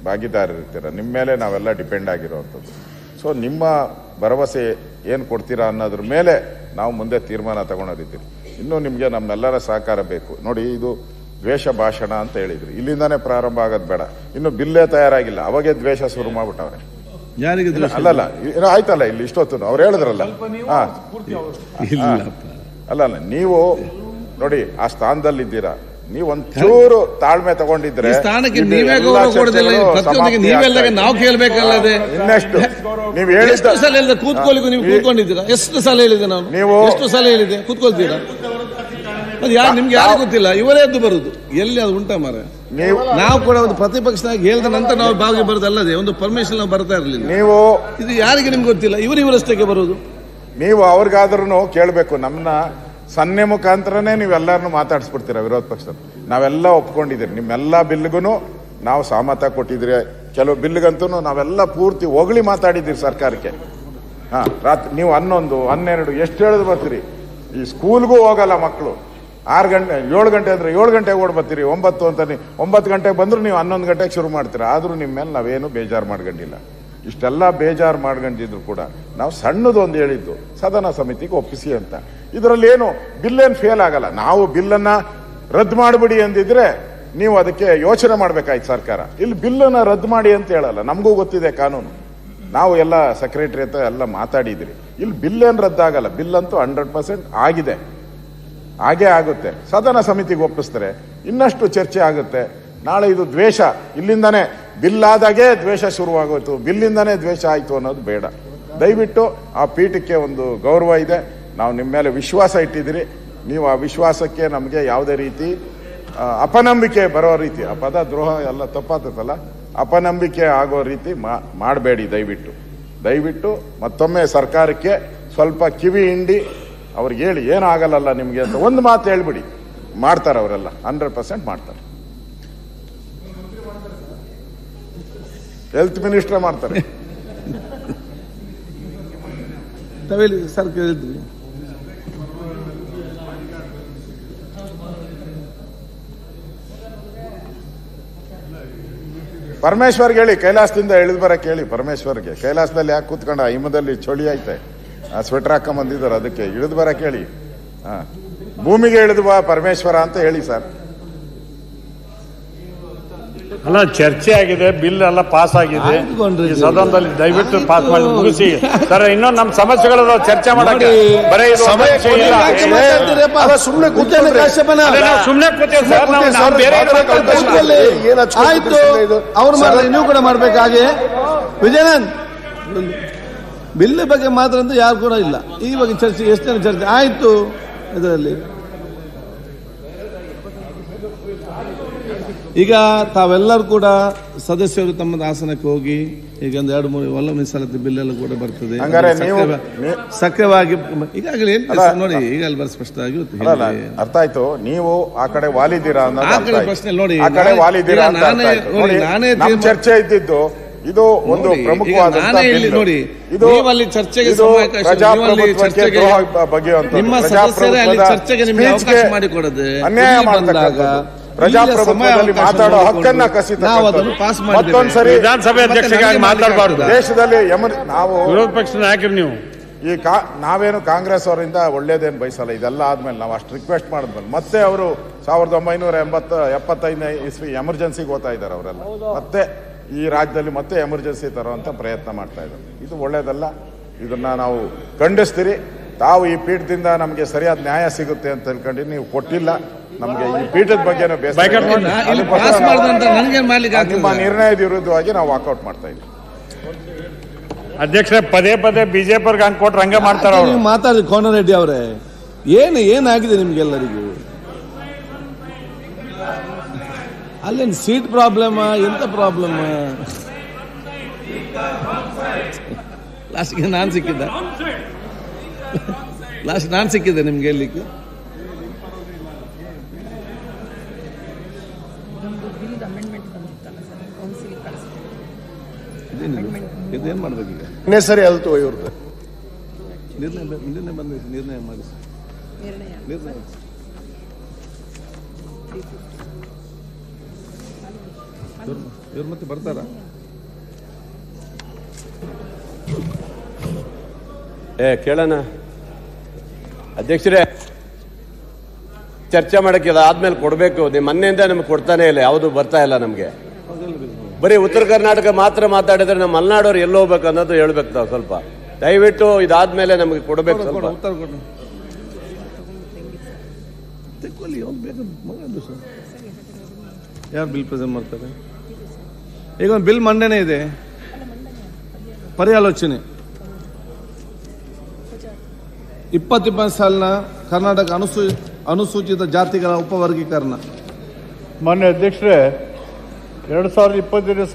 ಭಾಗಿದಾರರಿರ್ತೀರ, ನಿಮ್ಮ ಮೇಲೆ ನಾವೆಲ್ಲ ಡಿಪೆಂಡ್ ಆಗಿರೋವಂಥದ್ದು. ಸೊ ನಿಮ್ಮ ಭರವಸೆ ಏನು ಕೊಡ್ತೀರಾ ಅನ್ನೋದ್ರ ಮೇಲೆ ನಾವು ಮುಂದೆ ತೀರ್ಮಾನ ತಗೊಳೋದಿದ್ದೀವಿ. ಇನ್ನೂ ನಿಮಗೆ ನಮ್ಮೆಲ್ಲರ ಸಹಕಾರ ಬೇಕು. ನೋಡಿ, ಇದು ದ್ವೇಷ ಭಾಷಣ ಅಂತ ಹೇಳಿದ್ರಿ, ಇಲ್ಲಿಂದಾನೇ ಪ್ರಾರಂಭ ಆಗೋದು ಬೇಡ. ಇನ್ನು ಬಿಲ್ಲೇ ತಯಾರಾಗಿಲ್ಲ, ಅವಾಗೇ ದ್ವೇಷ ಶುರು ಮಾಡ್ಬಿಟ್ಟವ್ರೆ. ಅಲ್ಲಲ್ಲ, ಆಯ್ತಲ್ಲ, ಇಲ್ಲಿ ಇಷ್ಟೊತ್ತು ಅವ್ರು ಹೇಳಿದ್ರಲ್ಲ. ಅಲ್ಲಲ್ಲ, ನೀವು ನೋಡಿ ಆ ಸ್ಥಾನದಲ್ಲಿದ್ದೀರಾ, ನೀವು ಒಂಚೂರು ತಾಳ್ಮೆ ತಗೊಂಡಿದ್ರೆ ನಾವು ಕೇಳಬೇಕಲ್ಲದೆ ಇನ್ನೆಷ್ಟು ನೀವು ಹೇಳಿದ ಸಲ ಕೂತ್ಕೊಳ್ಳಿಗೂ ನೀವು ಕೂತ್ಕೊಂಡಿದ್ದೀರಾ? ಎಷ್ಟು ಸಲ ಹೇಳಿದೆ ನಾನು? ನೀವು ಎಷ್ಟು ಸಲ ಹೇಳಿದೆ ಕೂತ್ಕೊಳ್ತೀರಾ? ಅದು ಯಾರು ನಿಮ್ಗೆ ಯಾರು ಗೊತ್ತಿಲ್ಲ, ಇವರೇ ಎದ್ದು ಬರುದು. ಎಲ್ಲಿ ಅದು ಉಂಟ ಮಾರ? ನಾವು ಕೂಡ ಒಂದು ಪ್ರತಿಪಕ್ಷನಾಗಿ ಹೇಳಿದ ನಂತರ ನಾವು ಬಾವಿಗೆ ಬರೋದಲ್ಲದೆ ಒಂದು ಪರ್ಮಿಷನ್ ನಾವು ಬರ್ತಾ ಇರಲಿಲ್ಲ. ನೀವು ಇದು ಯಾರಿಗೆ ನಿಮ್ಗೆ ಗೊತ್ತಿಲ್ಲ, ಇವರಷ್ಟಕ್ಕೆ ಬರುವುದು. ನೀವು ಅವ್ರಿಗಾದ್ರೂ ಕೇಳಬೇಕು. ನಮ್ಮನ್ನ ಸನ್ನೆ ಮುಖಾಂತರನೇ ನೀವೆಲ್ಲರನ್ನು ಮಾತಾಡಿಸ್ಬಿಡ್ತೀರ ವಿರೋಧ ಪಕ್ಷದ. ನಾವೆಲ್ಲ ಒಪ್ಕೊಂಡಿದ್ದೀರಿ, ನಿಮ್ಮೆಲ್ಲ ಬಿಲ್ಗೂ ನಾವು ಸಹಮತ ಕೊಟ್ಟಿದ್ದೀರಿ. ಕೆಲವು ಬಿಲ್ಗಂತೂ ನಾವೆಲ್ಲ ಪೂರ್ತಿ ಹೊಗಳಿ ಮಾತಾಡಿದ್ದೀರಿ ಸರ್ಕಾರಕ್ಕೆ. ರಾತ್ರಿ ನೀವು 11, 12 ಎಷ್ಟು ಹೇಳಿದ್ರು ಬರ್ತೀರಿ. ಈ ಸ್ಕೂಲ್ಗೂ ಹೋಗಲ್ಲ ಮಕ್ಕಳು. 6 ಗಂಟೆ 7 ಗಂಟೆ ಅಂದ್ರೆ 7 ಗಂಟೆಗೆ ಓಡ್ ಬರ್ತೀರಿ. 9 ಅಂತ 9 ಗಂಟೆಗೆ ಬಂದ್ರು ನೀವು 11 ಗಂಟೆಗೆ ಶುರು ಮಾಡ್ತೀರಾ. ಆದ್ರೂ ನಿಮ್ಮ ಮೇಲೆ ನಾವೇನು ಬೇಜಾರು ಮಾಡ್ಕೊಂಡಿಲ್ಲ. ಇಷ್ಟೆಲ್ಲ ಬೇಜಾರು ಮಾಡ್ಕೊಂಡಿದ್ರು ಕೂಡ ನಾವು ಸಣ್ಣದೊಂದು ಹೇಳಿದ್ದು, ಸದನ ಸಮಿತಿಗೆ ಒಪ್ಪಿಸಿ ಅಂತ. ಇದರಲ್ಲಿ ಏನು ಬಿಲ್ಲೇನು ಫೇಲ್ ಆಗಲ್ಲ. ನಾವು ಬಿಲ್ಲನ್ನ ರದ್ದು ಮಾಡಿಬಿಡಿ ಅಂದಿದ್ರೆ ನೀವು ಅದಕ್ಕೆ ಯೋಚನೆ ಮಾಡ್ಬೇಕಾಯ್ತು ಸರ್ಕಾರ. ಇಲ್ಲಿ ಬಿಲ್ಲನ್ನ ರದ್ದು ಮಾಡಿ ಅಂತ ಹೇಳಲ್ಲ, ನಮಗೂ ಗೊತ್ತಿದೆ ಕಾನೂನು. ನಾವು ಎಲ್ಲ ಸೆಕ್ರೆಟರಿ ಅಂತ ಎಲ್ಲ ಮಾತಾಡಿದ್ರಿ. ಇಲ್ಲಿ ಬಿಲ್ ಏನು ರದ್ದಾಗಲ್ಲ. ಬಿಲ್ ಅಂತೂ 100% ಆಗಿದೆ, ಹಾಗೇ ಆಗುತ್ತೆ. ಸದನ ಸಮಿತಿಗೆ ಒಪ್ಪಿಸ್ತಾರೆ, ಇನ್ನಷ್ಟು ಚರ್ಚೆ ಆಗುತ್ತೆ. ನಾಳೆ ಇದು ದ್ವೇಷ, ಇಲ್ಲಿಂದಾನೇ ಬಿಲ್ ಆದಾಗೆ ದ್ವೇಷ ಶುರುವಾಗೋಯ್ತು, ಬಿಲ್ಲಿಂದಾನೇ ದ್ವೇಷ ಆಯಿತು ಅನ್ನೋದು ಬೇಡ. ದಯವಿಟ್ಟು ಆ ಪೀಠಕ್ಕೆ ಒಂದು ಗೌರವ ಇದೆ, ನಾವು ನಿಮ್ಮ ಮೇಲೆ ವಿಶ್ವಾಸ ಇಟ್ಟಿದ್ದೀರಿ. ನೀವು ಆ ವಿಶ್ವಾಸಕ್ಕೆ ನಮಗೆ ಯಾವುದೇ ರೀತಿ ಅಪನಂಬಿಕೆ ಬರೋ ರೀತಿ, ಆ ಪದ ದ್ರೋಹ ಎಲ್ಲ ತಪ್ಪಾತಲ್ಲ, ಅಪನಂಬಿಕೆ ಆಗೋ ರೀತಿ ಮಾಡಬೇಡಿ ದಯವಿಟ್ಟು. ಮತ್ತೊಮ್ಮೆ ಸರ್ಕಾರಕ್ಕೆ ಸ್ವಲ್ಪ ಕಿವಿ ಹಿಂಡಿ ಅವ್ರಿಗೆ ಹೇಳಿ, ಏನೂ ಆಗಲ್ಲಲ್ಲ ನಿಮಗೆ ಅಂತ ಒಂದು ಮಾತು ಹೇಳ್ಬಿಡಿ. ಮಾಡ್ತಾರೆ ಅವರೆಲ್ಲ, 100% ಮಾಡ್ತಾರೆ. ಹೆಲ್ತ್ ಮಿನಿಸ್ಟರ್ ಮಾಡ್ತಾರೆ. ಸರ್ ಕೇಳಿದ್ವಿ. ಪರಮೇಶ್ವರ್ಗೆ ಹೇಳಿ, ಕೈಲಾಸದಿಂದ ಇಳಿದು ಬರಕ್ಕೆ ಹೇಳಿ ಪರಮೇಶ್ವರ್ಗೆ. ಕೈಲಾಸದಲ್ಲಿ ಯಾಕೆ ಕೂತ್ಕೊಂಡ, ಹಿಮದಲ್ಲಿ ಚಳಿ ಐತೆ, ಸ್ವೆಟರ್ ಹಾಕೊಂಡ್ ಬಂದಿದ್ದಾರೆ, ಅದಕ್ಕೆ ಇಳಿದು ಬರಕ್ಕೆ ಹೇಳಿ. ಭೂಮಿಗೆ ಇಳಿದು ಬಾ ಪರಮೇಶ್ವರ ಅಂತ ಹೇಳಿ ಸರ್. ಅಲ್ಲ, ಚರ್ಚೆ ಆಗಿದೆ, ಬಿಲ್ ಎಲ್ಲ ಪಾಸ್ ಆಗಿದೆ ಸದನದಲ್ಲಿ. ದಯವಿಟ್ಟು ಪಾಸ್ ಮಾಡಿ ಮುಗಿಸಿ ಸರ್. ಇನ್ನೊಂದು ನಮ್ಮ ಸಮಸ್ಯೆಗಳು ಚರ್ಚೆ ಮಾಡಕ್ಕೆ ಬರೀ ಸುಮ್ನೆ ಆಯ್ತು. ಅವ್ರು ಮಾಡಿದ್ರೆ ನೀವು ಕೂಡ ಮಾಡ್ಬೇಕಾಗೆ. ವಿಜಯನಂದ್, ಬಿಲ್ ಬಗ್ಗೆ ಮಾತ್ರ ಅಂತ ಯಾರು ಕೂಡ ಇಲ್ಲ. ಈ ಬಗ್ಗೆ ಚರ್ಚೆ ಎಷ್ಟು ಜನ ಚರ್ಚೆ ಆಯ್ತು. ಇದರಲ್ಲಿ ಈಗ ತಾವೆಲ್ಲರೂ ಕೂಡ ಸದಸ್ಯರು ತಮ್ಮ ಆಸನಕ್ಕೆ ಹೋಗಿ ಈಗ ಒಂದು 2-3 ಒಳ ಮೀಸಲಾತಿ ಬಿಲ್ ಎಲ್ಲ ಕೂಡ ಬರ್ತದೆ. ಸಕ್ರಿಯವಾಗಿ ಈಗಾಗಲೇ ನೋಡಿ, ಈಗ ಅಲ್ಲಿ ಬರ ಸ್ಪಷ್ಟವಾಗಿ ಅರ್ಥ ಆಯ್ತು. ನೀವು ಆ ಕಡೆ ವಾಲಿದ್ದೀರಾ ಅನ್ನೋದು ಪ್ರಶ್ನೆ ನೋಡಿ. ನಾನೇ ಚರ್ಚೆ ಇದ್ದಿದ್ದು ಇದು ಒಂದು ಪ್ರಮುಖವಾದ ನೋಡಿ. ಅಲ್ಲಿ ಚರ್ಚೆಗೆ ನಿಮ್ಮ ಸದಸ್ಯರೇ ಅಲ್ಲಿ ಚರ್ಚೆಗೆ ನಿಮಗೆ ಅವಕಾಶ ಮಾಡಿಕೊಡದೆ ಅನ್ಯಾಯ ಮಾಡಿದಾಗ ಪ್ರಜಾಪ್ರಭುತ್ವದಲ್ಲಿ ಮಾತಾಡೋ ಹಕ್ಕನ್ನ ಮತ್ತೊಂದ್ಸರಿ ವಿಧಾನಸಭೆ ಅಧ್ಯಕ್ಷರಾಗಿ ಮಾತಾಡಬಾರ್ದು ದೇಶದಲ್ಲಿ. ನಾವು ವಿರೋಧ ಪಕ್ಷದ ನಾಯಕರು ನೀವು ಈ ನಾವೇನು ಕಾಂಗ್ರೆಸ್ ಅವರಿಂದ ಒಳ್ಳೇದೇನು ಬಯಸಲ್ಲ. ಇದೆಲ್ಲ ಆದ್ಮೇಲೆ ನಾವು ಅಷ್ಟು ರಿಕ್ವೆಸ್ಟ್ ಮಾಡಿದ್ಮೇಲೆ ಮತ್ತೆ ಅವರು 1975 ಇಸ್ವಿ ಎಮರ್ಜೆನ್ಸಿಗೆ ಹೋಗ್ತಾ ಇದ್ದಾರೆ ಅವರೆಲ್ಲ. ಮತ್ತೆ ಈ ರಾಜ್ಯದಲ್ಲಿ ಮತ್ತೆ ಎಮರ್ಜೆನ್ಸಿ ತರುವಂತ ಪ್ರಯತ್ನ ಮಾಡ್ತಾ ಇದ್ದಾರೆ. ಇದು ಒಳ್ಳೇದಲ್ಲ, ಇದನ್ನ ನಾವು ಖಂಡಿಸ್ತೀರಿ. ತಾವು ಈ ಪೀಠದಿಂದ ನಮಗೆ ಸರಿಯಾದ ನ್ಯಾಯ ಸಿಗುತ್ತೆ ಅಂತ ತಿಳ್ಕೊಂಡು ನೀವು ಕೊಟ್ಟಿಲ್ಲ. ನಮಗೆ ಈ ಪೀಠದ ಬಗ್ಗೆ ನಿಮ್ಮ ನಿರ್ಣಯದ ವಿರುದ್ಧವಾಗಿ ನಾವು ವಾಕೌಟ್ ಮಾಡ್ತಾ ಇದ್ದೀವಿ. ಅಧ್ಯಕ್ಷರೇ, ಪದೇ ಬಿಜೆಪಿ ಅವ್ರಿಗೆ ಹಂಗೆ ಕೊಟ್ರೆ ಹಂಗೆ ಮಾಡ್ತಾರೆ. ಮಾತಾಡಿ ಕೋನರೆಡ್ಡಿ ಅವರೇ, ಏನಾಗಿದೆ ನಿಮ್ಗೆಲ್ಲರಿಗೂ? ಅಲ್ಲೇನು ಸೀಟ್ ಪ್ರಾಬ್ಲಮ್, ಎಂತ ಪ್ರಾಬ್ಲಮ್? ಲಾಸ್ಟ್ಗೆ ನಾನು ಸಿಕ್ಕಿದ್ದೆ ನಿಮ್ಗೆ ಹೇಳಲಿಕ್ಕೆ. ಇದೇನು ಮಾಡ್ಬೇಕು ಈಗ? ಇನ್ನೇ ಸರಿ ಅಲ್ತು ಇವ್ರದ್ದು ನಿರ್ಣಯ ಬಂದಿದೆ. ನಿರ್ಣಯ ಮಾಡಿಸಿ ಇವ್ರು ಮತ್ತೆ ಬರ್ತಾರ? ಕೇಳೋಣ ಅಧ್ಯಕ್ಷರೇ, ಚರ್ಚೆ ಮಾಡಕ್ಕೆ ಆದ್ಮೇಲೆ ಕೊಡಬೇಕು. ನಿಮ್ಮ ಮೊನ್ನೆಯಿಂದ ನಮ್ಗೆ ಕೊಡ್ತಾನೆ ಇಲ್ಲ, ಯಾವುದು ಬರ್ತಾ ಇಲ್ಲ ನಮಗೆ. ಬರೀ ಉತ್ತರ ಕರ್ನಾಟಕ ಮಾತ್ರ ಮಾತಾಡಿದ್ರೆ ನಮ್ಮ ಮಲೆನಾಡವ್ರು ಎಲ್ಲಿ ಹೋಗ್ಬೇಕು ಅನ್ನೋದು ಹೇಳ್ಬೇಕು ನಾವು. ಸ್ವಲ್ಪ ದಯವಿಟ್ಟು ಇದಾದ್ಮೇಲೆ ನಮಗೆ ಕೊಡಬೇಕು ಸ್ವಲ್ಪ. ಉತ್ತರ ಕೊಡು. ತೆಕ್ಕೊಳ್ಳಿ, ಅವ್ನು ಬೇಗ ಮಗಂದು ಸರ್. ಯಾರು ಬಿಲ್ ಪ್ರೆಸೆಂಟ್ ಮಾಡ್ತಾರೆ? ಈಗ ಒಂದು ಬಿಲ್ ಮಂಡನೆ ಇದೆ, ಪರ್ಯಾಲೋಚನೆ. 2020 ಸಾಲಿನ ಕರ್ನಾಟಕ ಅನುಸೂಚಿತ ಜಾತಿಗಳ ಉಪವರ್ಗೀಕರಣ. ಮಾನ್ಯ ಅಧ್ಯಕ್ಷರೇ, 2020